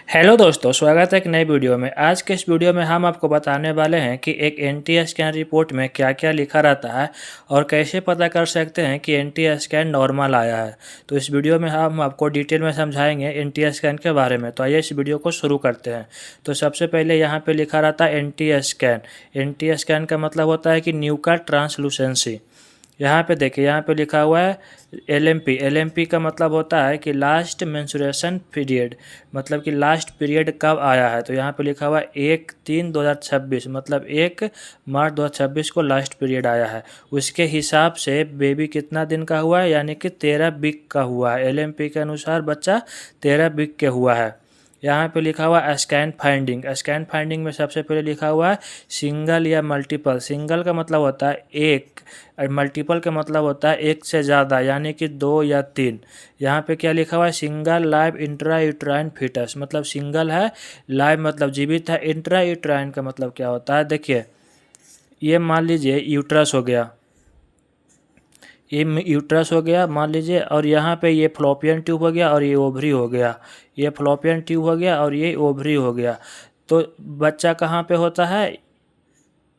Hello दोस्तों, स्वागत है एक नई वीडियो में। आज के इस वीडियो में हम आपको बताने वाले हैं कि एक एनटी स्कैन रिपोर्ट में क्या क्या लिखा रहता है और कैसे पता कर सकते हैं कि एनटी स्कैन नॉर्मल आया है। तो इस वीडियो में हम आपको डिटेल में समझाएंगे एनटी स्कैन के बारे में। तो आइए इस वीडियो को शुरू करते हैं। तो सबसे पहले यहाँ पे लिखा रहता है एनटी स्कैन। एनटी स्कैन का मतलब होता है कि न्यू का ट्रांसलूसेंसी। यहाँ पे देखिए, यहाँ पे लिखा हुआ है एलएमपी। एलएमपी का मतलब होता है कि लास्ट मेंस्ट्रुएशन पीरियड, मतलब कि लास्ट पीरियड कब आया है। तो यहाँ पे लिखा हुआ है 1/3/2026, मतलब 1 मार्च 2026 को लास्ट पीरियड आया है। उसके हिसाब से बेबी कितना दिन का हुआ है, यानी कि 13 वीक का हुआ है। एलएमपी के अनुसार बच्चा 13 वीक के हुआ है। यहाँ पे लिखा हुआ है स्कैन फाइंडिंग। स्कैन फाइंडिंग में सबसे पहले लिखा हुआ है सिंगल या मल्टीपल। सिंगल का मतलब होता है एक और मल्टीपल का मतलब होता है एक से ज़्यादा, यानी कि 2 या 3। यहाँ पे क्या लिखा हुआ है, single live intra uterine foetus, मतलब सिंगल है, लाइव मतलब जीवित है, इंट्रा यूट्राइन का मतलब क्या होता है। देखिए, ये मान लीजिए यूट्रस हो गया, ये यूट्रस हो गया मान लीजिए, और यहाँ पे ये फ्लोपियन ट्यूब हो गया और ये ओवरी हो गया। ये फ्लोपियन ट्यूब हो गया और ये ओवरी हो गया। तो बच्चा कहाँ पे होता है,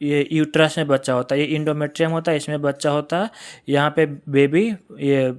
ये यूट्रस में बच्चा होता है। ये इंडोमेट्रियम होता है, इसमें बच्चा होता है। यहाँ पे बेबी ये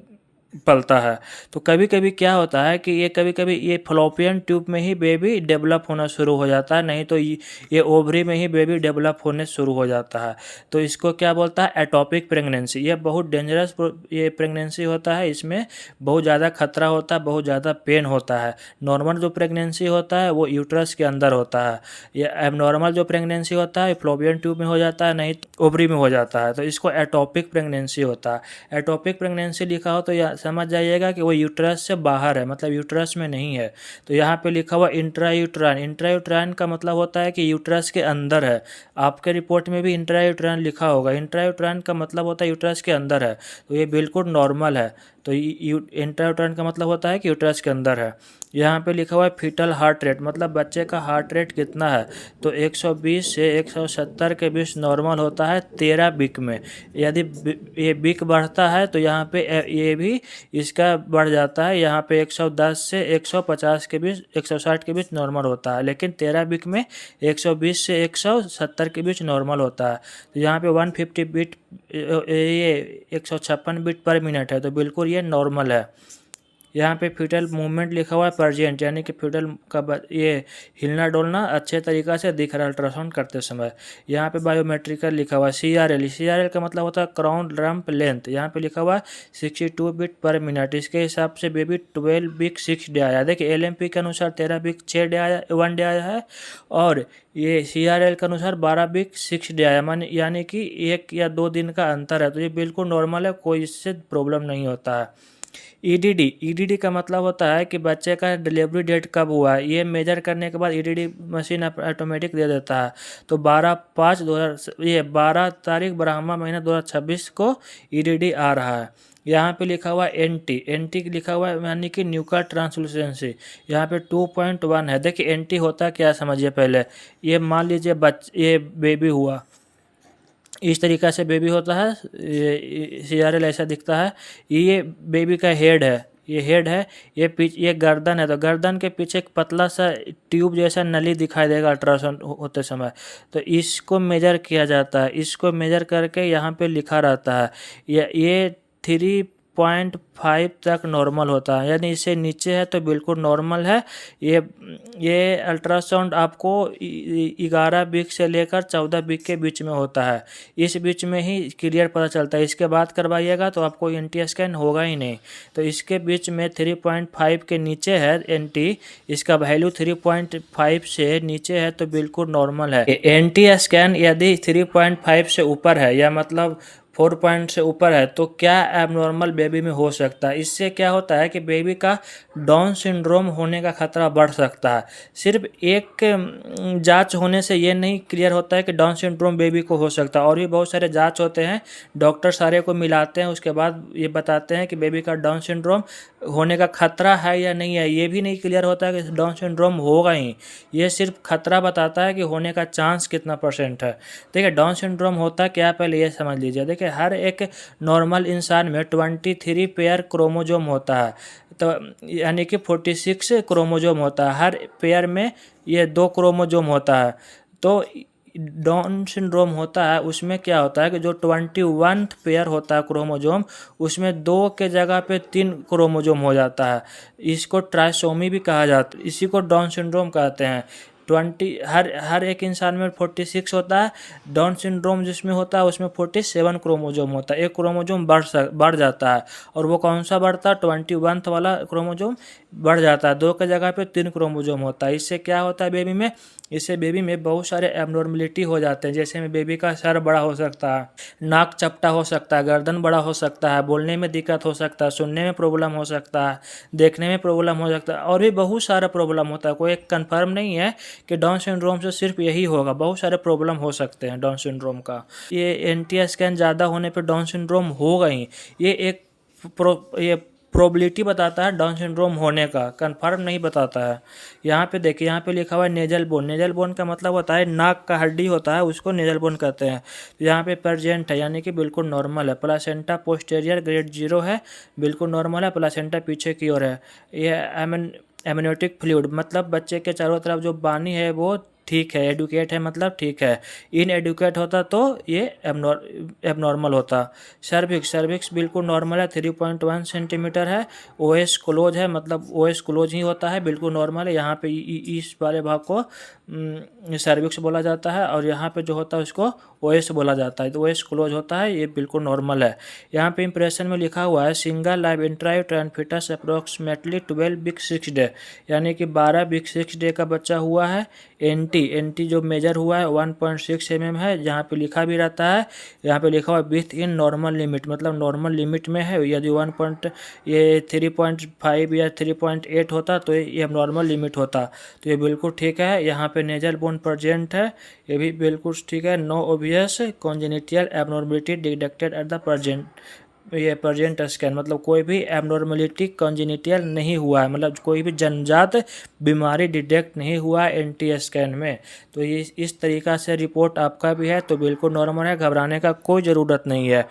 पलता है। तो कभी कभी क्या होता है कि कभी कभी ये फ्लोपियन ट्यूब में ही बेबी डेवलप होना शुरू हो जाता है, नहीं तो ये ओवरी में ही बेबी डेवलप होने शुरू हो जाता है। तो इसको क्या बोलता है, एटोपिक प्रेगनेंसी। ये बहुत डेंजरस ये प्रेगनेंसी होता है। इसमें बहुत ज़्यादा खतरा होता है, बहुत ज़्यादा पेन होता है। नॉर्मल जो प्रेगनेंसी होता है वो यूट्रस के अंदर होता है। ये एबनॉर्मल जो प्रेगनेंसी होता है फ्लोपियन ट्यूब में हो जाता है, नहीं तो ओवरी में हो जाता है। तो इसको एटोपिक प्रेगनेंसी होता है। एटोपिक प्रेगनेंसी लिखा हो तो समझ जाइएगा कि वो यूट्रस से बाहर है, मतलब यूट्रस में नहीं है। तो यहाँ पे लिखा हुआ इंट्रा यूट्राइन। इंट्रा यूट्राइन का मतलब होता है कि यूट्रस के अंदर है। आपके रिपोर्ट में भी इंट्रा यूट्राइन लिखा होगा। इंट्रा यूट्राइन का मतलब होता है यूट्रस के अंदर है, तो ये बिल्कुल नॉर्मल है। तो इंट्रा यूट्राइन का मतलब होता है कि यूट्रस के अंदर है। यहाँ पे लिखा हुआ है फीटल हार्ट रेट, मतलब बच्चे का हार्ट रेट कितना है। तो 120 से 170 के बीच नॉर्मल होता है 13 वीक में। यदि ये वीक बढ़ता है तो यहाँ पे ये भी इसका बढ़ जाता है। यहाँ पे 110 से 150 के बीच, 160 के बीच नॉर्मल होता है, लेकिन 13 वीक में 120 से 170 के बीच नॉर्मल होता है। तो यहाँ पे 150 बीट, ये 156 बीट पर मिनट है, तो बिल्कुल ये नॉर्मल है। यहाँ पे फीटल मूवमेंट लिखा हुआ है परजेंट, यानी कि फीटल का ये हिलना डोलना अच्छे तरीक़ा से दिख रहा है अल्ट्रासाउंड करते समय। यहाँ पे बायोमेट्रिकल लिखा हुआ है CRL। CRL का मतलब होता है क्राउन रम्प लेंथ। यहाँ पे लिखा हुआ है 62 बीट पर मिनट। इसके हिसाब से बेबी 12 वीक 6 डे आया। देखिए, LMP के अनुसार 13 वीक 6 डे आया, 1 डे आया है, और ये CRL के अनुसार 12 वीक 6 डे आया, यानी कि 1 या 2 दिन का अंतर है। तो ये बिल्कुल नॉर्मल है, कोई इससे प्रॉब्लम नहीं होता है। ईडीडी का मतलब होता है कि बच्चे का डिलीवरी डेट कब हुआ है। ये मेजर करने के बाद ईडीडी मशीन ऑटोमेटिक दे देता है। तो 12 तारीख 12वां महीना 2026 को ईडीडी आ रहा है। यहाँ पे लिखा हुआ है एनटी लिखा हुआ है, यानी कि न्यूक्लियर ट्रांसलूसेंसी। यहाँ पे 2.1 है। देखिए, एनटी होता क्या समझिए पहले। ये मान लीजिए ये बेबी हुआ, इस तरीक़ा से बेबी होता है। ये CRL ऐसा दिखता है। ये बेबी का हेड है, ये हेड है। ये गर्दन है, तो गर्दन के पीछे एक पतला सा ट्यूब जैसा नली दिखाई देगा अल्ट्रासाउंड होते समय। तो इसको मेजर किया जाता है। इसको मेजर करके यहाँ पे लिखा रहता है। ये 3.5 तक नॉर्मल होता है, यानी इससे नीचे है तो बिल्कुल नॉर्मल है। ये अल्ट्रासाउंड आपको 11 वीक से लेकर 14 वीक के बीच में होता है। इस बीच में ही क्लियर पता चलता है। इसके बाद करवाइएगा तो आपको एनटी स्कैन होगा ही नहीं। तो इसके बीच में 3.5 के नीचे है एनटी, इसका वैल्यू 3.5 से नीचे है तो बिल्कुल नॉर्मल है। एनटी स्कैन यदि 3.5 से ऊपर है, या मतलब 4 पॉइंट से ऊपर है, तो क्या एबनॉर्मल बेबी में हो सकता है। इससे क्या होता है कि बेबी का डाउन सिंड्रोम होने का खतरा बढ़ सकता है। सिर्फ एक जांच होने से ये नहीं क्लियर होता है कि डाउन सिंड्रोम बेबी को हो सकता है, और भी बहुत सारे जांच होते हैं। डॉक्टर सारे को मिलाते हैं, उसके बाद ये बताते हैं कि बेबी का डाउन सिंड्रोम होने का खतरा है या नहीं है, ये भी नहीं क्लियर होता है कि डाउन सिंड्रोम होगा ही। ये सिर्फ खतरा बताता है कि होने का चांस कितना % है। देखिए डाउन सिंड्रोम होता क्या, पहले ये समझ लीजिए। देखिए हर एक नॉर्मल इंसान में 23 पेयर क्रोमोजोम होता है, तो यानी कि 46 क्रोमोजोम होता है। हर पेयर में ये 2 क्रोमोजोम होता है। तो डाउन सिंड्रोम होता है उसमें क्या होता है कि जो 21 पेयर होता है क्रोमोजोम, उसमें 2 के जगह पे 3 क्रोमोजोम हो जाता है। इसको ट्राइसोमी भी कहा जाता है, इसी को डाउन सिंड्रोम कहते हैं। 20 हर एक इंसान में 46 होता है। डाउन सिंड्रोम जिसमें होता है उसमें 47 क्रोमोजोम होता है। एक क्रोमोजोम बढ़ जाता है, और वो कौन सा बढ़ता है, 21 वाला क्रोमोजोम बढ़ जाता है। 2 के जगह पे 3 क्रोमोजोम होता है। इससे क्या होता है बेबी में, इससे बेबी में बहुत सारे एबनॉर्मलिटी हो जाते हैं। जैसे में बेबी का सर बड़ा हो सकता है, नाक चपटा हो सकता है, गर्दन बड़ा हो सकता है, बोलने में दिक्कत हो सकता है, सुनने में प्रॉब्लम हो सकता है, देखने में प्रॉब्लम हो सकता है, और भी बहुत सारा प्रॉब्लम होता है। कोई एक कन्फर्म नहीं है कि डाउन सिंड्रोम से सिर्फ यही होगा, बहुत सारे प्रॉब्लम हो सकते हैं डाउन सिंड्रोम का। ये एनटी स्कैन ज़्यादा होने पर डाउन सिंड्रोम होगा ही, ये एक प्रोबेबिलिटी बताता है डाउन सिंड्रोम होने का, कंफर्म नहीं बताता है। यहाँ पे देखिए, यहाँ पे लिखा हुआ है नेजल बोन। नेजल बोन का मतलब होता है नाक का हड्डी होता है, उसको नेजल बोन कहते हैं। तो यहाँ पे प्रेजेंट है, यानी कि बिल्कुल नॉर्मल है। प्लासेंटा पोस्टीरियर ग्रेड 0 है, बिल्कुल नॉर्मल है। प्लासेंटा पीछे की ओर है। ये एमनियोटिक फ्लूइड मतलब बच्चे के चारों तरफ जो पानी है वो ठीक है। एडुकेट है मतलब ठीक है। इनएडुकेट होता तो ये एबनॉर्मल होता। सर्विक्स बिल्कुल नॉर्मल है, 3.1 सेंटीमीटर है। ओएस क्लोज है, मतलब ओएस क्लोज ही होता है, बिल्कुल नॉर्मल है। यहाँ पे इस वाले भाग को सर्विक्स बोला जाता है, और यहाँ पे जो होता है उसको ओएस बोला जाता है। तो ओएस क्लोज होता है, ये बिल्कुल नॉर्मल है। यहाँ पे इंप्रेशन में लिखा हुआ है single live intrauterine foetus approximately 12 week 6 day, यानी कि 12 वीक 6 डे का बच्चा हुआ है। एनटी जो मेजर हुआ है 1.6 mm है, जहाँ पे लिखा भी रहता है, यहाँ पे लिखा हुआ है विथ इन नॉर्मल लिमिट, मतलब नॉर्मल लिमिट में है। यदि 3.5 या 3.8 होता तो ये नॉर्मल लिमिट होता। तो ये बिल्कुल ठीक है। यहाँ पे नेजल बोन प्रेजेंट है, ये भी बिल्कुल ठीक है। No obvious congenital abnormality detected at the present scan, मतलब कोई भी एबनॉर्मलिटी कॉन्जेनिटल नहीं हुआ है, मतलब कोई भी जन्मजात बीमारी डिटेक्ट नहीं हुआ है एनटी स्कैन में। तो ये इस तरीक़ा से रिपोर्ट आपका भी है तो बिल्कुल नॉर्मल है, घबराने का कोई ज़रूरत नहीं है।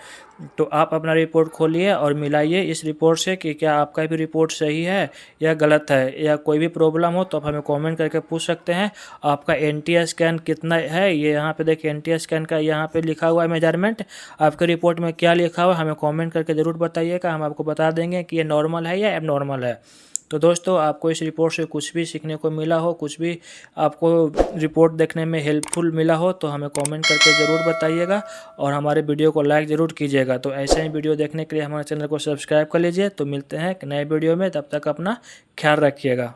तो आप अपना रिपोर्ट खोलिए और मिलाइए इस रिपोर्ट से कि क्या आपका भी रिपोर्ट सही है या गलत है, या कोई भी प्रॉब्लम हो तो आप हमें कमेंट करके पूछ सकते हैं। आपका एनटी स्कैन कितना है, ये यहाँ पे देखिए एनटी स्कैन का यहाँ पे लिखा हुआ है मेजरमेंट। आपके रिपोर्ट में क्या लिखा हुआ है हमें कमेंट करके ज़रूर बताइएगा, हम आपको बता देंगे कि ये नॉर्मल है या एबनॉर्मल है। तो दोस्तों, आपको इस रिपोर्ट से कुछ भी सीखने को मिला हो, कुछ भी आपको रिपोर्ट देखने में हेल्पफुल मिला हो तो हमें कमेंट करके ज़रूर बताइएगा, और हमारे वीडियो को लाइक ज़रूर कीजिएगा। तो ऐसे ही वीडियो देखने के लिए हमारे चैनल को सब्सक्राइब कर लीजिए। तो मिलते हैं एक नए वीडियो में, तब तक अपना ख्याल रखिएगा।